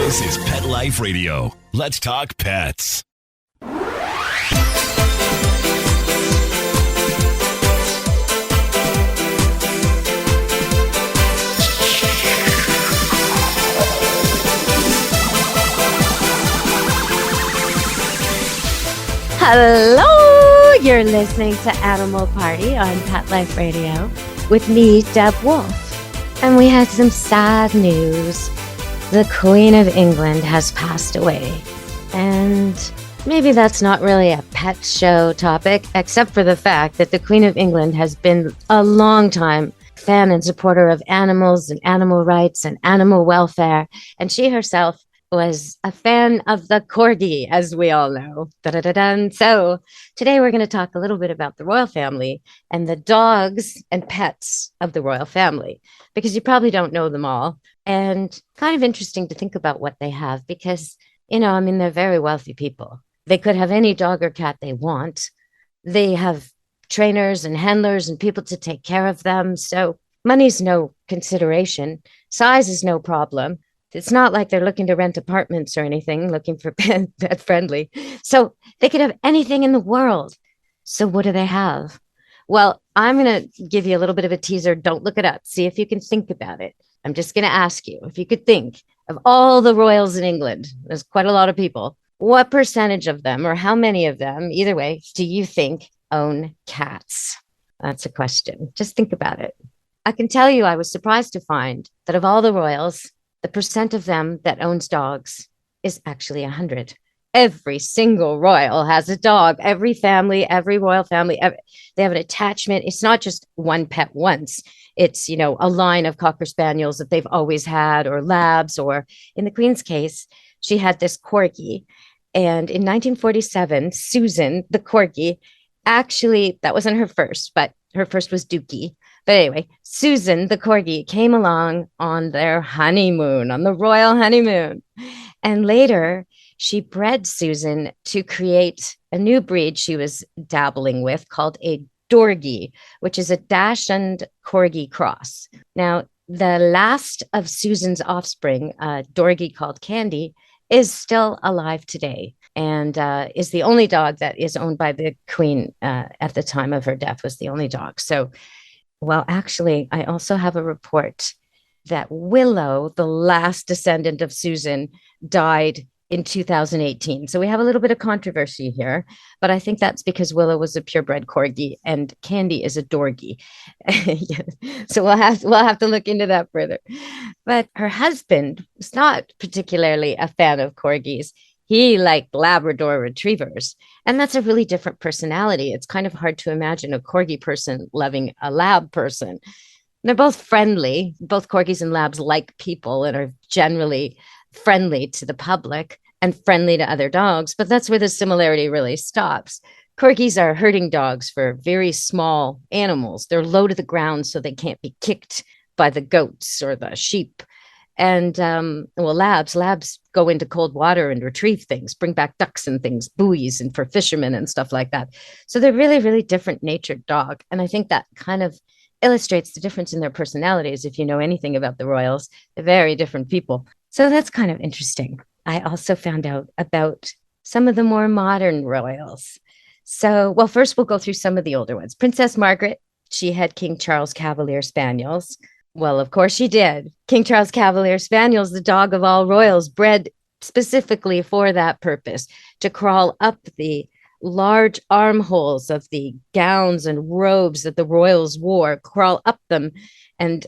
This is Pet Life Radio. Let's talk pets. Hello! You're listening to Animal Party on Pet Life Radio with me, Deb Wolf. And we had some sad news. The Queen of England has passed away. And maybe that's not really a pet show topic, except for the fact that the Queen of England has been a long time fan and supporter of animals and animal rights and animal welfare. And she herself was a fan of the corgi, as we all know. Da-da-da-dun. So today we're going to talk a little bit about the royal family and the dogs and pets of the royal family, because you probably don't know them all. And kind of interesting to think about what they have, because, they're very wealthy people. They could have any dog or cat they want. They have trainers and handlers and people to take care of them. So money's no consideration. Size is no problem. It's not like they're looking to rent apartments or anything, looking for pet friendly. So they could have anything in the world. So what do they have? Well, I'm going to give you a little bit of a teaser. Don't look it up. See if you can think about it. I'm just going to ask you if you could think of all the royals in England. There's quite a lot of people. What percentage of them, or how many of them, either way, do you think own cats? That's a question. Just think about it. I can tell you I was surprised to find that of all the royals, the percent of them that owns dogs is actually 100. Every single royal has a dog. Every family, every royal family, they have an attachment. It's not just one pet once. It's, a line of Cocker Spaniels that they've always had, or Labs, or in the Queen's case, she had this corgi. And in 1947, Susan, the corgi, actually, that wasn't her first, but her first was Dookie. But anyway, Susan, the corgi, came along on their honeymoon, on the royal honeymoon. And later, she bred Susan to create a new breed she was dabbling with called a Dorgie, which is a Dachshund Corgi cross. Now, the last of Susan's offspring, a Dorgie called Candy, is still alive today, and is the only dog that is owned by the Queen at the time of her death, was the only dog. So, well, actually, I also have a report that Willow, the last descendant of Susan, died in 2018. So we have a little bit of controversy here, but I think that's because Willow was a purebred corgi and Candy is a dorgie. So we'll have to look into that further. But her husband was not particularly a fan of corgis. He liked Labrador retrievers, and that's a really different personality. It's kind of hard to imagine a corgi person loving a lab person. They're both friendly. Both corgis and labs like people and are generally friendly to the public and friendly to other dogs, but that's where the similarity really stops. Corgis are herding dogs for very small animals. They're low to the ground so they can't be kicked by the goats or the sheep. And labs go into cold water and retrieve things, bring back ducks and things, buoys, and for fishermen and stuff like that. So they're really, really different natured dog. And I think that kind of illustrates the difference in their personalities. If you know anything about the royals, they're very different people. So that's kind of interesting. I also found out about some of the more modern royals. So, well, first we'll go through some of the older ones. Princess Margaret, she had King Charles Cavalier Spaniels. Well, of course she did. King Charles Cavalier Spaniels, the dog of all royals, bred specifically for that purpose, to crawl up the large armholes of the gowns and robes that the royals wore, crawl up them and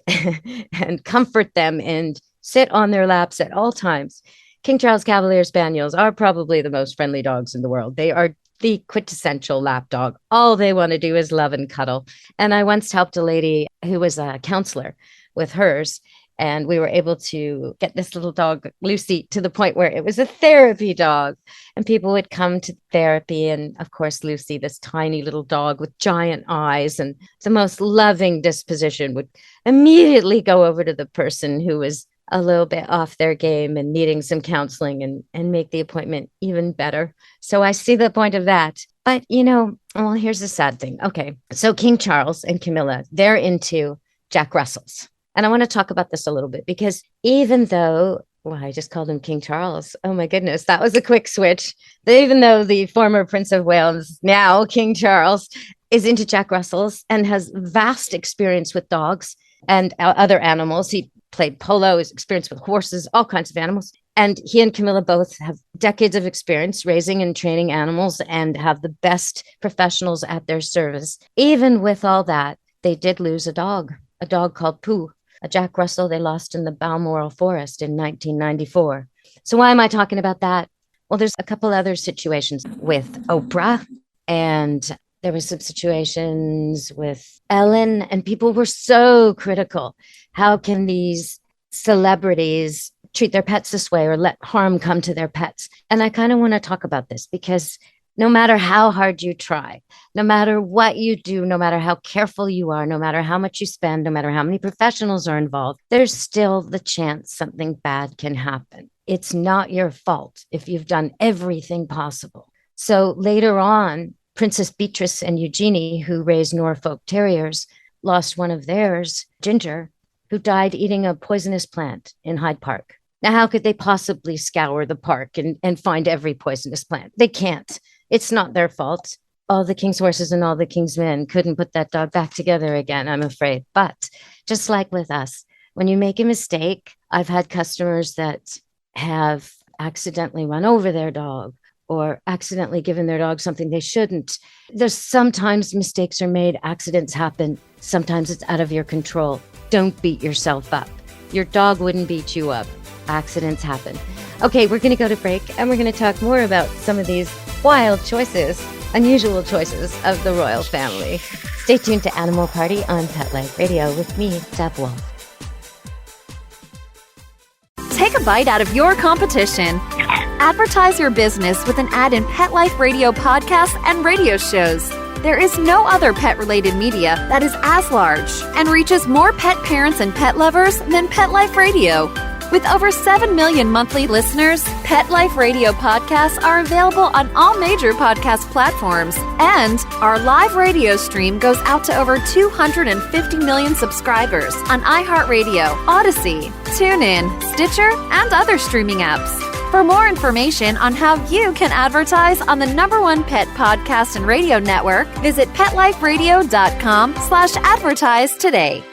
and comfort them and sit on their laps at all times. King Charles Cavalier Spaniels are probably the most friendly dogs in the world. They are the quintessential lap dog. All they want to do is love and cuddle. And I once helped a lady who was a counselor with hers, and we were able to get this little dog, Lucy, to the point where it was a therapy dog. And people would come to therapy. And of course, Lucy, this tiny little dog with giant eyes and the most loving disposition, would immediately go over to the person who was a little bit off their game and needing some counseling and make the appointment even better. So I see the point of that. But, well, here's the sad thing. Okay, so King Charles and Camilla, they're into Jack Russells. And I want to talk about this a little bit, because even though Well, I just called him King Charles. Oh my goodness, that was a quick switch. Even though the former Prince of Wales, now King Charles, is into Jack Russells and has vast experience with dogs and other animals. He played polo, his experience with horses, all kinds of animals. And he and Camilla both have decades of experience raising and training animals and have the best professionals at their service. Even with all that, they did lose a dog called Pooh, a Jack Russell they lost in the Balmoral Forest in 1994. So why am I talking about that? Well, there's a couple other situations with Oprah, and there were some situations with Ellen, and people were so critical. How can these celebrities treat their pets this way or let harm come to their pets? And I kind of want to talk about this because no matter how hard you try, no matter what you do, no matter how careful you are, no matter how much you spend, no matter how many professionals are involved, there's still the chance something bad can happen. It's not your fault if you've done everything possible. So later on, Princess Beatrice and Eugenie, who raised Norfolk Terriers, lost one of theirs, Ginger, who died eating a poisonous plant in Hyde Park. Now, how could they possibly scour the park and find every poisonous plant? They can't. It's not their fault. All the king's horses and all the king's men couldn't put that dog back together again, I'm afraid. But just like with us, when you make a mistake, I've had customers that have accidentally run over their dog or accidentally given their dog something they shouldn't. There's sometimes mistakes are made, accidents happen. Sometimes it's out of your control. Don't beat yourself up. Your dog wouldn't beat you up. Accidents happen. Okay, we're going to go to break and we're going to talk more about some of these wild choices, unusual choices of the royal family. Stay tuned to Animal Party on Pet Life Radio with me, Deb Wolf. Take a bite out of your competition. Advertise your business with an ad in Pet Life Radio podcasts and radio shows. There is no other pet-related media that is as large and reaches more pet parents and pet lovers than Pet Life Radio. With over 7 million monthly listeners, Pet Life Radio podcasts are available on all major podcast platforms, and our live radio stream goes out to over 250 million subscribers on iHeartRadio, Odyssey, TuneIn, Stitcher, and other streaming apps. For more information on how you can advertise on the #1 pet podcast and radio network, visit PetLifeRadio.com/advertise today.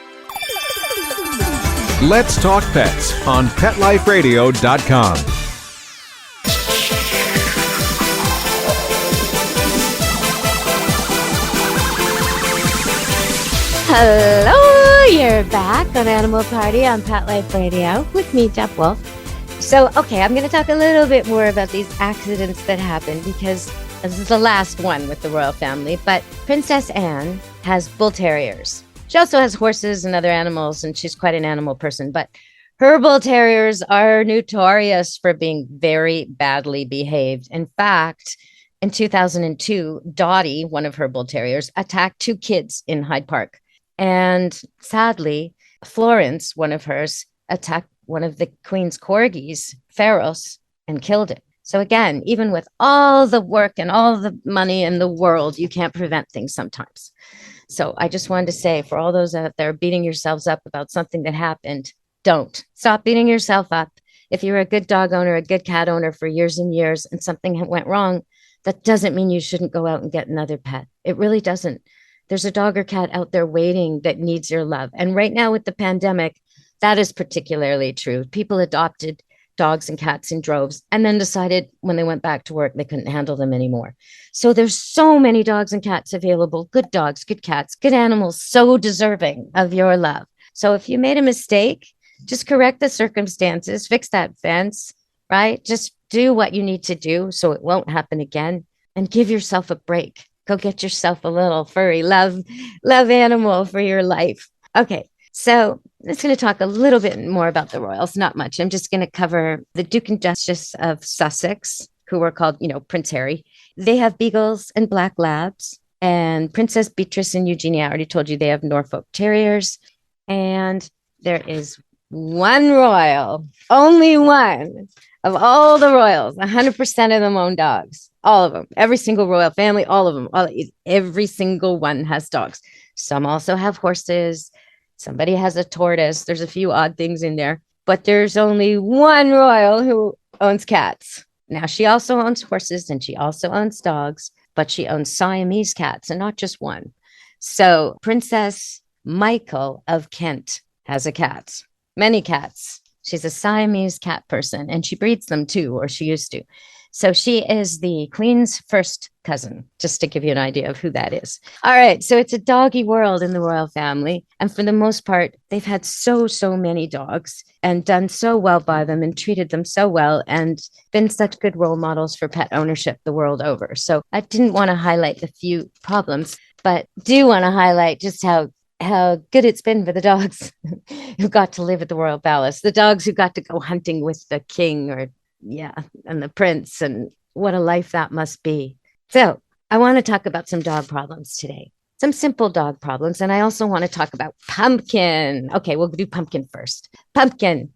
Let's Talk Pets on PetLifeRadio.com. Hello, you're back on Animal Party on Pet Life Radio with me, Deb Wolf. So, okay, I'm going to talk a little bit more about these accidents that happen because this is the last one with the royal family, but Princess Anne has bull terriers. She also has horses and other animals, and she's quite an animal person, but her bull terriers are notorious for being very badly behaved. In fact, in 2002, Dottie, one of her bull terriers, attacked 2 kids in Hyde Park. And sadly, Florence, one of hers, attacked one of the Queen's corgis, Pharos, and killed it. So again, even with all the work and all the money in the world, you can't prevent things sometimes. So I just wanted to say, for all those out there beating yourselves up about something that happened, don't. Stop beating yourself up. If you're a good dog owner, a good cat owner for years and years, and something went wrong, that doesn't mean you shouldn't go out and get another pet. It really doesn't. There's a dog or cat out there waiting that needs your love. And right now with the pandemic, that is particularly true. People adopted dogs and cats in droves and then decided when they went back to work, they couldn't handle them anymore. So there's so many dogs and cats available, good dogs, good cats, good animals, so deserving of your love. So if you made a mistake, just correct the circumstances, fix that fence, right? Just do what you need to do so it won't happen again, and give yourself a break. Go get yourself a little furry love animal for your life. Okay. So I'm just going to talk a little bit more about the royals, not much. I'm just going to cover the Duke and Duchess of Sussex, who were called, Prince Harry. They have beagles and black labs. And Princess Beatrice and Eugenie, I already told you, they have Norfolk Terriers. And there is one royal, only one of all the royals, 100% of them own dogs. All of them, every single royal family, all of them, every single one has dogs. Some also have horses. Somebody has a tortoise. There's a few odd things in there, but there's only one royal who owns cats. Now, she also owns horses and she also owns dogs, but she owns Siamese cats and not just one. So Princess Michael of Kent has a cat, many cats. She's a Siamese cat person and she breeds them too, or she used to. So she is the Queen's first cousin, just to give you an idea of who that is. All right. So it's a doggy world in the royal family. And for the most part, they've had so many dogs and done so well by them and treated them so well and been such good role models for pet ownership the world over. So I didn't want to highlight the few problems, but do want to highlight just how good it's been for the dogs who got to live at the royal palace, the dogs who got to go hunting with the king and the prince, and what a life that must be. So I want to talk about some dog problems today, some simple dog problems. And I also want to talk about Pumpkin. Okay, we'll do Pumpkin first. Pumpkin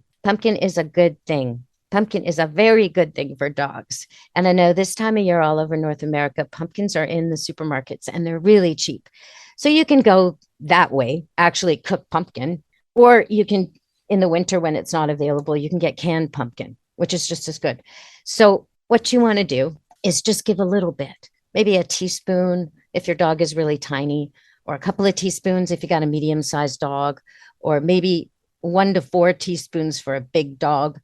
is a good thing. Pumpkin is a very good thing for dogs. And I know this time of year all over North America, pumpkins are in the supermarkets and they're really cheap. So you can go that way, actually cook pumpkin, or you can, in the winter when it's not available, you can get canned pumpkin, which is just as good. So what you want to do is just give a little bit, maybe a teaspoon if your dog is really tiny, or a couple of teaspoons if you got a medium-sized dog, or maybe 1 to 4 teaspoons for a big dog.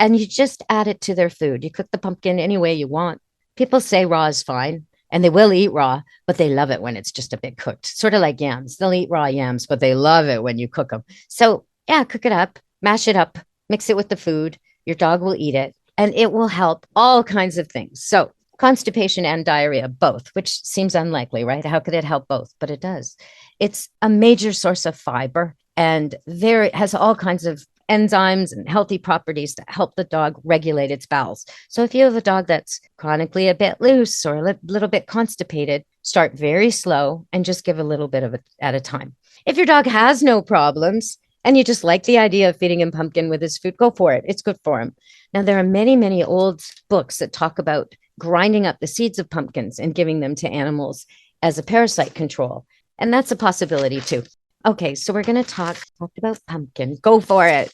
And you just add it to their food. You cook the pumpkin any way you want. People say raw is fine, and they will eat raw, but they love it when it's just a bit cooked, sort of like yams. They'll eat raw yams, but they love it when you cook them. So yeah, cook it up, mash it up, mix it with the food. Your dog will eat it, and it will help all kinds of things. So constipation and diarrhea, both, which seems unlikely, right? How could it help both? But it does. It's a major source of fiber, and it has all kinds of enzymes and healthy properties that help the dog regulate its bowels. So if you have a dog that's chronically a bit loose or a little bit constipated, start very slow and just give a little bit of it at a time. If your dog has no problems, and you just like the idea of feeding him pumpkin with his food, go for it. It's good for him. Now, there are many old books that talk about grinding up the seeds of pumpkins and giving them to animals as a parasite control. And that's a possibility too. Okay, so we're going to talk about pumpkin. Go for it.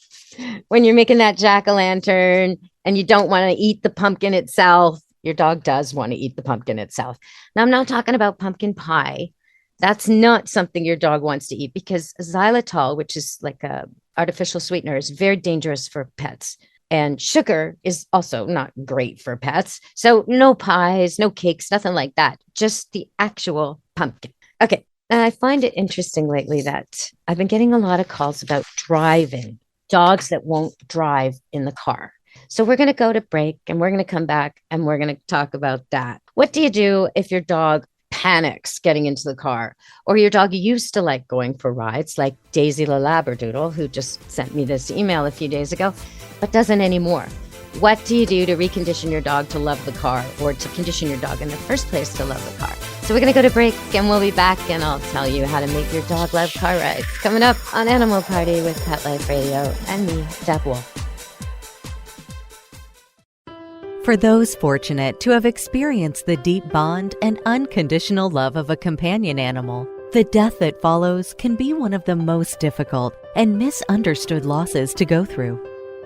When you're making that jack-o'-lantern and you don't want to eat the pumpkin itself, your dog does want to eat the pumpkin itself. Now, I'm not talking about pumpkin pie. That's not something your dog wants to eat, because xylitol, which is like a artificial sweetener, is very dangerous for pets. And sugar is also not great for pets. So no pies, no cakes, nothing like that. Just the actual pumpkin. Okay. And I find it interesting lately that I've been getting a lot of calls about driving, dogs that won't drive in the car. So we're going to go to break and we're going to come back and we're going to talk about that. What do you do if your dog panics getting into the car, or your dog used to like going for rides, like Daisy the Labradoodle, who just sent me this email a few days ago, but doesn't anymore? What do you do to recondition your dog to love the car, or to condition your dog in the first place to love the car? So we're going to go to break and we'll be back and I'll tell you how to make your dog love car rides. Coming up on Animal Party with Pet Life Radio and me, Deborah. For those fortunate to have experienced the deep bond and unconditional love of a companion animal, the death that follows can be one of the most difficult and misunderstood losses to go through.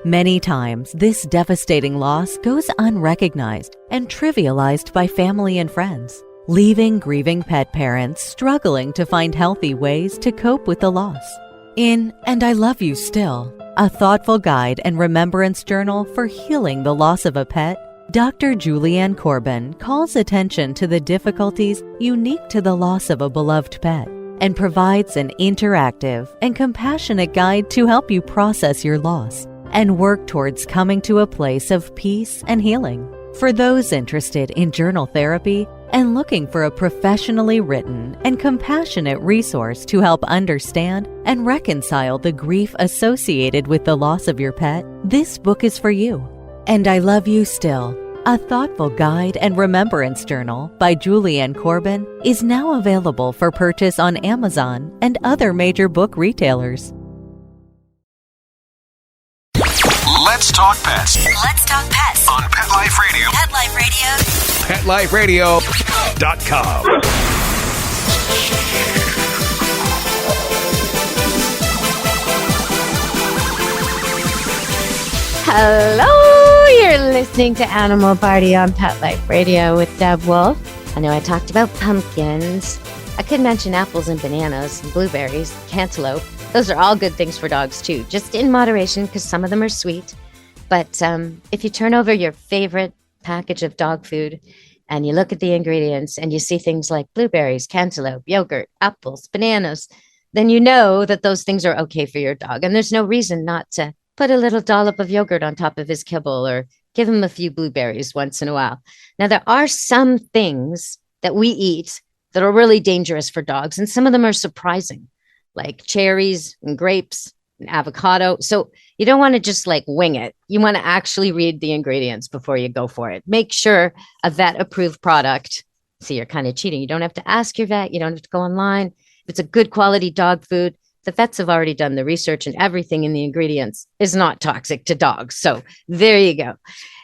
Many times, this devastating loss goes unrecognized and trivialized by family and friends, leaving grieving pet parents struggling to find healthy ways to cope with the loss. In And I Love You Still, a thoughtful guide and remembrance journal for healing the loss of a pet, Dr. Julianne Corbin calls attention to the difficulties unique to the loss of a beloved pet and provides an interactive and compassionate guide to help you process your loss and work towards coming to a place of peace and healing. For those interested in journal therapy and looking for a professionally written and compassionate resource to help understand and reconcile the grief associated with the loss of your pet, this book is for you. And I Love You Still, a thoughtful guide and remembrance journal by Julianne Corbin, is now available for purchase on Amazon and other major book retailers. Let's talk pets. Let's talk pets On Pet Life Radio. Pet Life Radio. PetLifeRadio.com. Hello, you're listening to Animal Party on Pet Life Radio with Deb Wolf. I know I talked about pumpkins. I could mention apples and bananas and blueberries, cantaloupe. Those are all good things for dogs too, just in moderation because some of them are sweet. But if you turn over your favorite package of dog food and you look at the ingredients and you see things like blueberries, cantaloupe, yogurt, apples, bananas, then you know that those things are okay for your dog. And there's no reason not to put a little dollop of yogurt on top of his kibble or give him a few blueberries once in a while. Now, there are some things that we eat that are really dangerous for dogs, and some of them are surprising, like cherries and grapes and avocado. So you don't want to just like wing it. You want to actually read the ingredients before you go for it. Make sure a vet-approved product. See, you're kind of cheating. You don't have to ask your vet. You don't have to go online. If it's a good quality dog food, the vets have already done the research and everything in the ingredients is not toxic to dogs. So there you go.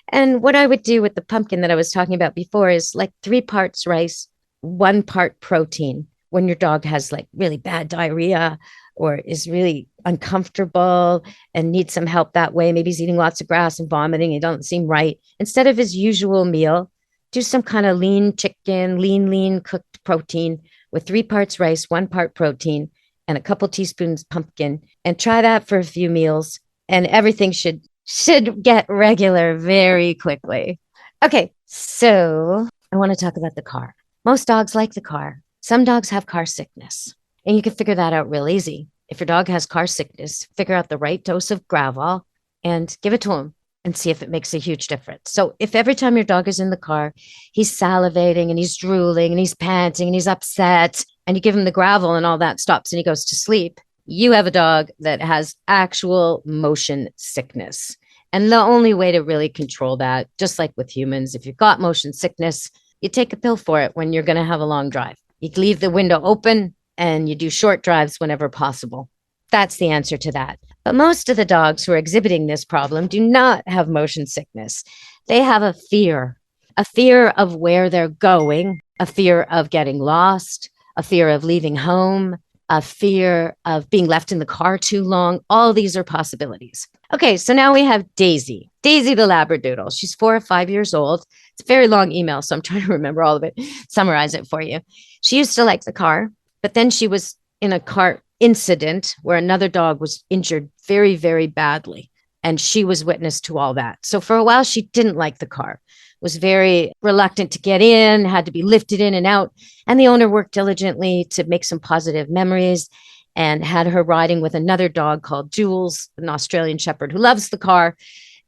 And what I would do with the pumpkin that I was talking about before is like 3 parts rice, 1 part protein. When your dog has like really bad diarrhea or is really uncomfortable and needs some help that way, maybe he's eating lots of grass and vomiting, it doesn't seem right. Instead of his usual meal, do some kind of lean chicken, lean cooked protein with 3 parts rice, 1 part protein, and a couple teaspoons pumpkin, and try that for a few meals, and everything should get regular very quickly. Okay, so I want to talk about the car. Most dogs like the car. Some dogs have car sickness, and you can figure that out real easy. If your dog has car sickness, figure out the right dose of Gravol and give it to him and see if it makes a huge difference. So if every time your dog is in the car, he's salivating and he's drooling and he's panting and he's upset, and you give him the Gravol and all that stops and he goes to sleep, you have a dog that has actual motion sickness. And the only way to really control that, just like with humans, if you've got motion sickness, you take a pill for it when you're going to have a long drive. You leave the window open and you do short drives whenever possible. That's the answer to that. But most of the dogs who are exhibiting this problem do not have motion sickness. They have a fear of where they're going, a fear of getting lost, a fear of leaving home, a fear of being left in the car too long. All these are possibilities. Okay, so now we have Daisy the Labradoodle. She's 4 or 5 years old. It's a very long email, so I'm trying to remember all of it, summarize it for you. She used to like the car, but then she was in a car incident where another dog was injured very, very badly. And she was witness to all that. So for a while, she didn't like the car, was very reluctant to get in, had to be lifted in and out. And the owner worked diligently to make some positive memories and had her riding with another dog called Jules, an Australian Shepherd who loves the car.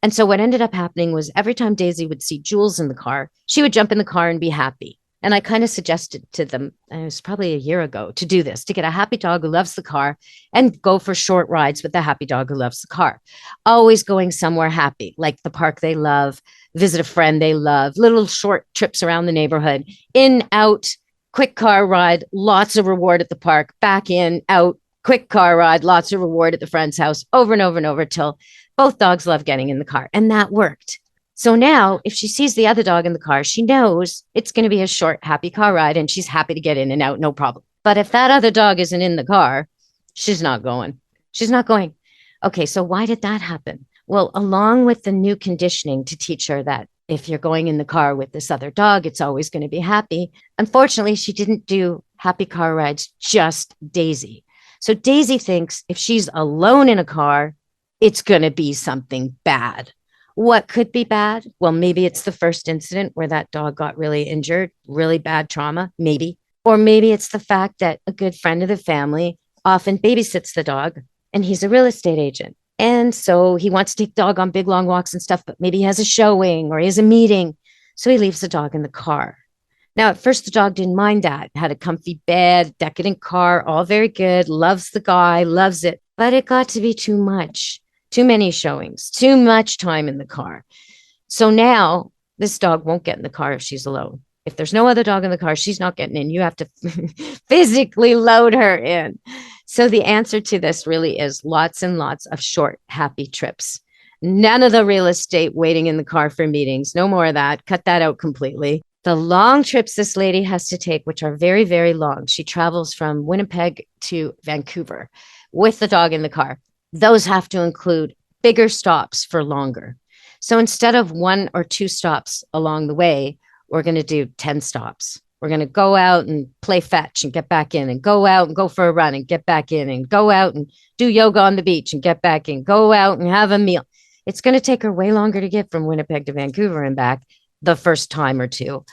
And so what ended up happening was every time Daisy would see Jules in the car, she would jump in the car and be happy. And I kind of suggested to them, it was probably a year ago, to do this, to get a happy dog who loves the car and go for short rides with the happy dog who loves the car. Always going somewhere happy, like the park they love, visit a friend they love, little short trips around the neighborhood, in, out, quick car ride, lots of reward at the park, back in, out, quick car ride, lots of reward at the friend's house, over and over and over till both dogs love getting in the car. And that worked. So now if she sees the other dog in the car, she knows it's going to be a short, happy car ride and she's happy to get in and out, no problem. But if that other dog isn't in the car, she's not going. She's not going. Okay, so why did that happen? Well, along with the new conditioning to teach her that if you're going in the car with this other dog, it's always going to be happy. Unfortunately, she didn't do happy car rides, just Daisy. So Daisy thinks if she's alone in a car, it's going to be something bad. What could be bad? Well, maybe it's the first incident where that dog got really injured, really bad trauma, maybe. Or maybe it's the fact that a good friend of the family often babysits the dog and he's a real estate agent. And so he wants to take the dog on big, long walks and stuff, but maybe he has a showing or he has a meeting. So he leaves the dog in the car. Now, at first, the dog didn't mind that. Had a comfy bed, decadent car, all very good, loves the guy, loves it. But it got to be too much. Too many showings, too much time in the car. So now this dog won't get in the car if she's alone. If there's no other dog in the car, she's not getting in. You have to physically load her in. So the answer to this really is lots and lots of short, happy trips. None of the real estate waiting in the car for meetings. No more of that. Cut that out completely. The long trips this lady has to take, which are very, very long. She travels from Winnipeg to Vancouver with the dog in the car. Those have to include bigger stops for longer. So instead of 1 or 2 stops along the way, we're going to do 10 stops. We're going to go out and play fetch and get back in, and go out and go for a run and get back in, and go out and do yoga on the beach and get back in, go out and have a meal. It's going to take her way longer to get from Winnipeg to Vancouver and back the first time or two.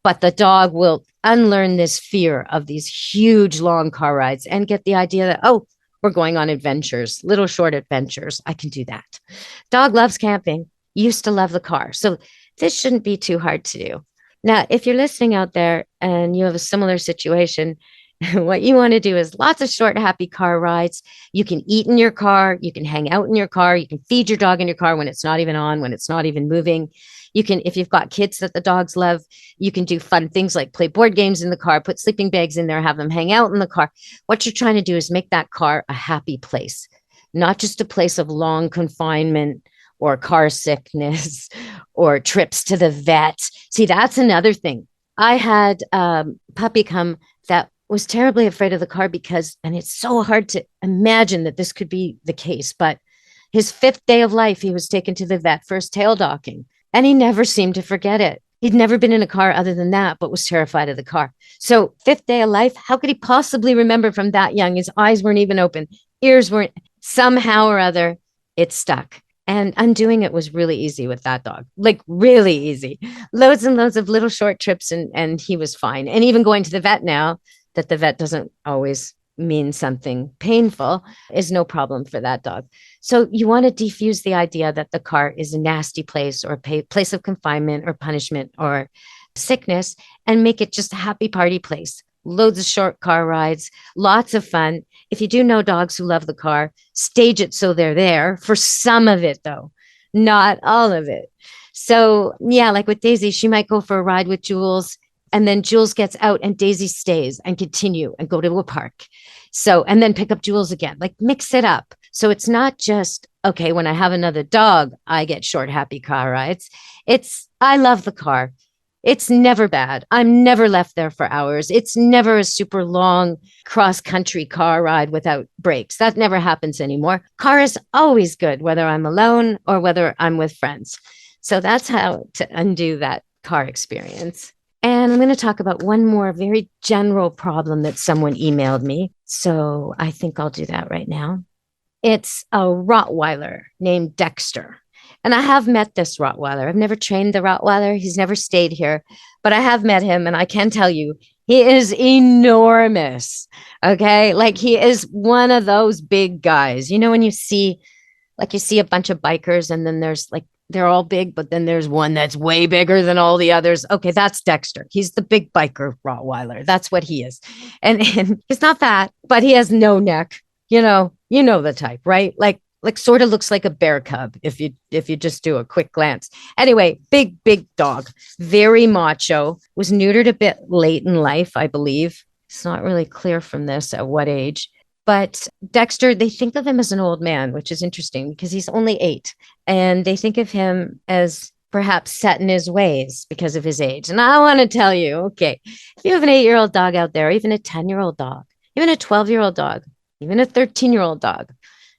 But the dog will unlearn this fear of these huge, long car rides and get the idea that, oh, we're going on adventures, little short adventures. I can do that. Dog loves camping, used to love the car. So this shouldn't be too hard to do. Now, if you're listening out there and you have a similar situation, what you want to do is lots of short, happy car rides. You can eat in your car. You can hang out in your car. You can feed your dog in your car when it's not even on, when it's not even moving. You can, if you've got kids that the dogs love, you can do fun things like play board games in the car, put sleeping bags in there, have them hang out in the car. What you're trying to do is make that car a happy place, not just a place of long confinement or car sickness or trips to the vet. See, that's another thing. I had a puppy come that was terribly afraid of the car because, and it's so hard to imagine that this could be the case, but his 5th day of life, he was taken to the vet for his tail docking, and he never seemed to forget it. He'd never been in a car other than that, but was terrified of the car. So 5th day of life, how could he possibly remember from that young? His eyes weren't even open, ears weren't, somehow or other, it stuck. And undoing it was really easy with that dog, like really easy. Loads and loads of little short trips, and he was fine. And even going to the vet now, that the vet doesn't always mean something painful, is no problem for that dog. So you want to defuse the idea that the car is a nasty place or a place of confinement or punishment or sickness, and make it just a happy party place. Loads of short car rides, lots of fun. If you do know dogs who love the car, stage it so they're there for some of it, though, not all of it. So yeah, like with Daisy, she might go for a ride with Jules, and then Jules gets out and Daisy stays and continue and go to a park. So, and then pick up Jules again, like mix it up. So it's not just, okay, when I have another dog, I get short, happy car rides. It's, I love the car. It's never bad. I'm never left there for hours. It's never a super long cross-country car ride without breaks. That never happens anymore. Car is always good, whether I'm alone or whether I'm with friends. So that's how to undo that car experience. And I'm going to talk about one more very general problem that someone emailed me. So I think I'll do that right now. It's a Rottweiler named Dexter. And I have met this Rottweiler. I've never trained the Rottweiler. He's never stayed here, but I have met him. And I can tell you, he is enormous. Okay. Like he is one of those big guys. You know, when you see a bunch of bikers and then there's like, they're all big, but then there's one that's way bigger than all the others. Okay. That's Dexter. He's the big biker Rottweiler. That's what he is. And he's not fat, but he has no neck. You know the type, right? Like sort of looks like a bear cub if you just do a quick glance. Anyway, big dog, very macho, was neutered a bit late in life, I believe. It's not really clear from this at what age. But Dexter, they think of him as an old man, which is interesting because he's only 8. And they think of him as perhaps set in his ways because of his age. And I want to tell you, okay, if you have an 8-year-old dog out there, even a 10-year-old dog, even a 12-year-old dog, even a 13-year-old dog,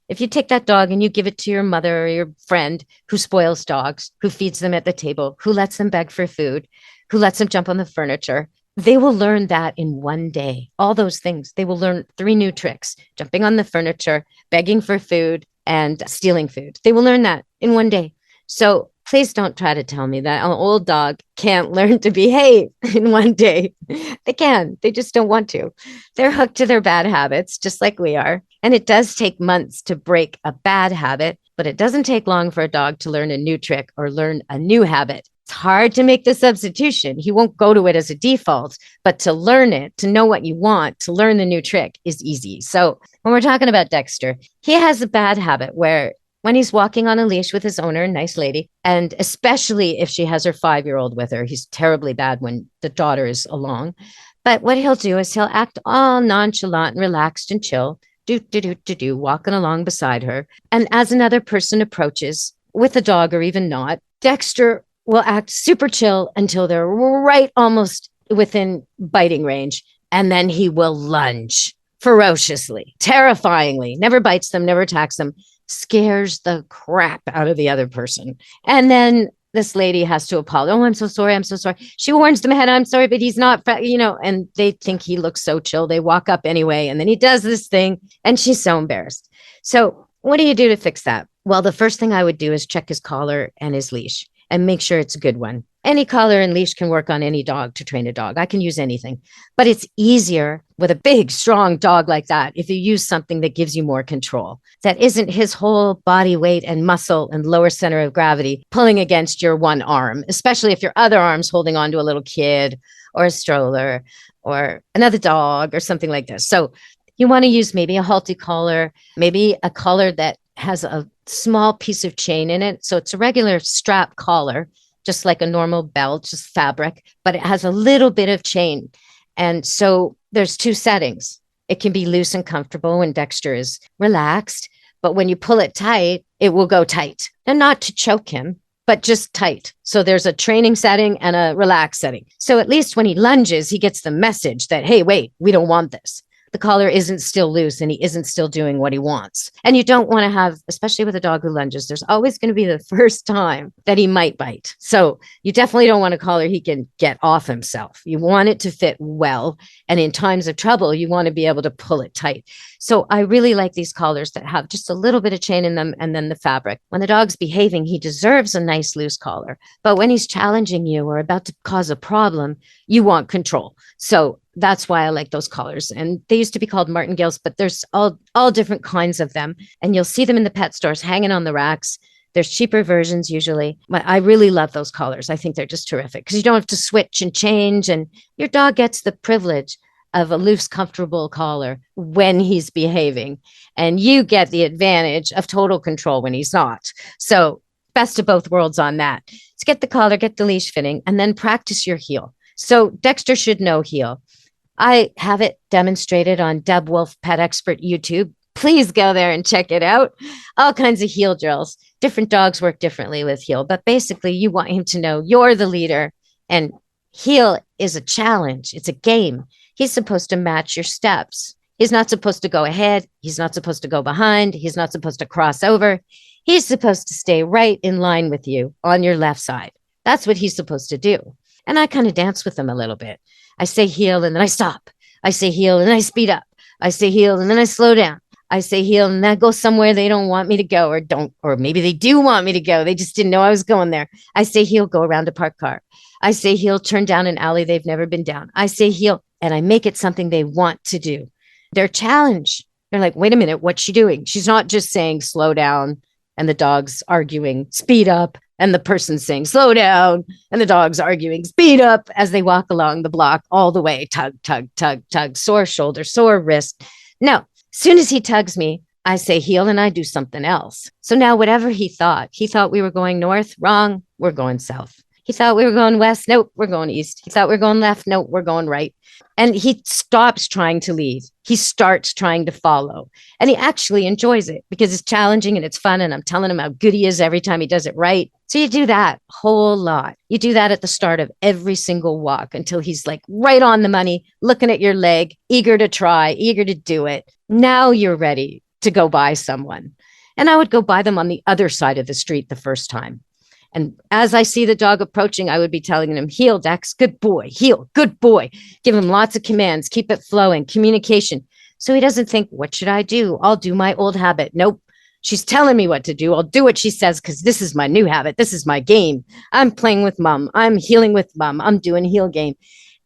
if you take that dog and you give it to your mother or your friend who spoils dogs, who feeds them at the table, who lets them beg for food, who lets them jump on the furniture, they will learn that in one day. All those things. They will learn 3 new tricks: jumping on the furniture, begging for food, and stealing food. They will learn that in one day. So please don't try to tell me that an old dog can't learn to behave in one day. They can. They just don't want to. They're hooked to their bad habits, just like we are. And it does take months to break a bad habit, but it doesn't take long for a dog to learn a new trick or learn a new habit. It's hard to make the substitution. He won't go to it as a default, but to learn it, to know what you want, to learn the new trick is easy. So when we're talking about Dexter, he has a bad habit where when he's walking on a leash with his owner, nice lady, and especially if she has her 5-year-old with her, he's terribly bad when the daughter is along. But what he'll do is he'll act all nonchalant and relaxed and chill, walking along beside her. And as another person approaches with a dog or even not, Dexter will act super chill until they're right almost within biting range. And then he will lunge ferociously, terrifyingly, never bites them, never attacks them, scares the crap out of the other person. And then this lady has to apologize. Oh, I'm so sorry. I'm so sorry. She warns them ahead. I'm sorry, but he's not, and they think he looks so chill. They walk up anyway. And then he does this thing and she's so embarrassed. So what do you do to fix that? Well, the first thing I would do is check his collar and his leash and make sure it's a good one. Any collar and leash can work on any dog to train a dog. I can use anything, but it's easier with a big, strong dog like that if you use something that gives you more control. That isn't his whole body weight and muscle and lower center of gravity pulling against your one arm, especially if your other arm's holding on to a little kid or a stroller or another dog or something like this. So you want to use maybe a halty collar, maybe a collar that has a small piece of chain in it. So it's a regular strap collar, just like a normal belt, just fabric, but it has a little bit of chain. And so there's two settings. It can be loose and comfortable when Dexter is relaxed, but when you pull it tight, it will go tight. And not to choke him, but just tight. So there's a training setting and a relaxed setting. So at least when he lunges, he gets the message that, hey, wait, we don't want this. The collar isn't still loose and he isn't still doing what he wants. And you don't want to have, especially with a dog who lunges, there's always going to be the first time that he might bite. So you definitely don't want a collar he can get off himself. You want it to fit well. And in times of trouble, you want to be able to pull it tight. So I really like these collars that have just a little bit of chain in them and then the fabric. When the dog's behaving, he deserves a nice loose collar. But when he's challenging you or about to cause a problem, you want control. So that's why I like those collars. And they used to be called martingales, but there's all different kinds of them. And you'll see them in the pet stores hanging on the racks. There's cheaper versions usually, but I really love those collars. I think they're just terrific because you don't have to switch and change. And your dog gets the privilege of a loose, comfortable collar when he's behaving. And you get the advantage of total control when he's not. So best of both worlds on that. Let's get the collar, get the leash fitting, and then practice your heel. So Dexter should know heel. I have it demonstrated on Deb Wolf Pet Expert YouTube. Please go there and check it out. All kinds of heel drills. Different dogs work differently with heel, but basically you want him to know you're the leader and heel is a challenge. It's a game. He's supposed to match your steps. He's not supposed to go ahead. He's not supposed to go behind. He's not supposed to cross over. He's supposed to stay right in line with you on your left side. That's what he's supposed to do. And I kind of dance with him a little bit. I say heel and then I stop. I say heel and then I speed up. I say heel and then I slow down. I say heel and then I go somewhere they don't want me to go or maybe they do want me to go. They just didn't know I was going there. I say heel, go around a parked car. I say heel, turn down an alley they've never been down. I say heel and I make it something they want to do. They're challenged. They're like, wait a minute, what's she doing? She's not just saying slow down and the dog's arguing speed up. And the person's saying, slow down. And the dog's arguing, speed up as they walk along the block all the way. Tug, tug, tug, tug, sore shoulder, sore wrist. No, as soon as he tugs me, I say heel and I do something else. So now whatever he thought we were going north, wrong, we're going south. He thought we were going west. Nope, we're going east. He thought we were going left. Nope, we're going right. And he stops trying to lead. He starts trying to follow. And he actually enjoys it because it's challenging and it's fun. And I'm telling him how good he is every time he does it right. So you do that a whole lot. You do that at the start of every single walk until he's like right on the money, looking at your leg, eager to try, eager to do it. Now you're ready to go by someone. And I would go by them on the other side of the street the first time. And as I see the dog approaching, I would be telling him, heel, Dex, good boy, heel, good boy. Give him lots of commands, keep it flowing, communication. So he doesn't think, what should I do? I'll do my old habit. Nope. She's telling me what to do. I'll do what she says because this is my new habit. This is my game. I'm playing with mom. I'm healing with mom. I'm doing heel game.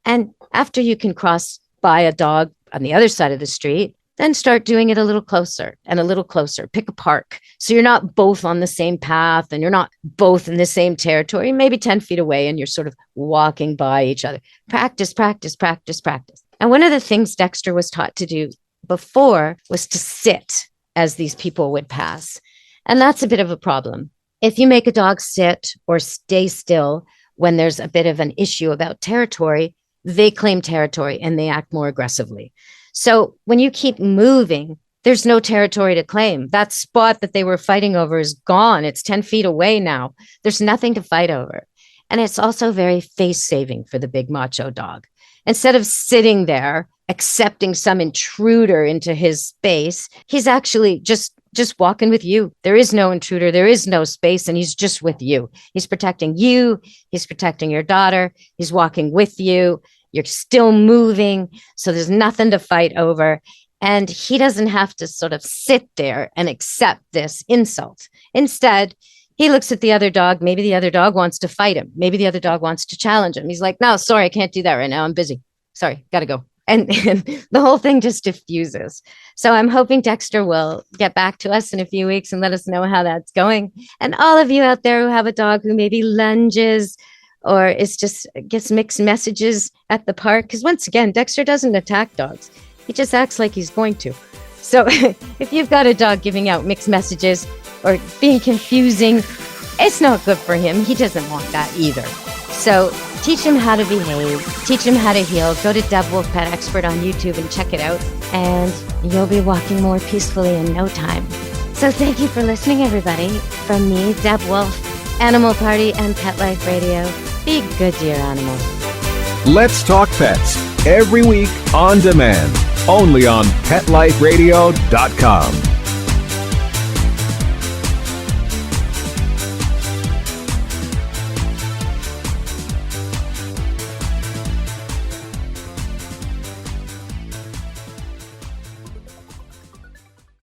And after you can cross by a dog on the other side of the street, then start doing it a little closer and a little closer. Pick a park. So you're not both on the same path and you're not both in the same territory, maybe 10 feet away, and you're sort of walking by each other. Practice, practice, practice, practice. And one of the things Dexter was taught to do before was to sit as these people would pass. And that's a bit of a problem. If you make a dog sit or stay still when there's a bit of an issue about territory, they claim territory and they act more aggressively. So when you keep moving, there's no territory to claim. That spot that they were fighting over is gone. It's 10 feet away now. There's nothing to fight over. And it's also very face saving for the big macho dog. Instead of sitting there, accepting some intruder into his space, he's actually just just walking with you. There is no intruder. There is no space. And he's just with you. He's protecting you. He's protecting your daughter. He's walking with you. You're still moving. So there's nothing to fight over. And he doesn't have to sort of sit there and accept this insult. Instead, he looks at the other dog. Maybe the other dog wants to fight him. Maybe the other dog wants to challenge him. He's like, no, sorry, I can't do that right now. I'm busy. Sorry, got to go. And the whole thing just diffuses. So I'm hoping Dexter will get back to us in a few weeks and let us know how that's going. And all of you out there who have a dog who maybe lunges or is just gets mixed messages at the park. Because once again, Dexter doesn't attack dogs. He just acts like he's going to. So if you've got a dog giving out mixed messages or being confusing, it's not good for him. He doesn't want that either. So teach him how to behave, teach him how to heal. Go to Deb Wolf Pet Expert on YouTube and check it out, and you'll be walking more peacefully in no time. So thank you for listening, everybody. From me, Deb Wolf, Animal Party and Pet Life Radio. Be good to your animal. Let's Talk Pets, every week on demand, only on PetLifeRadio.com.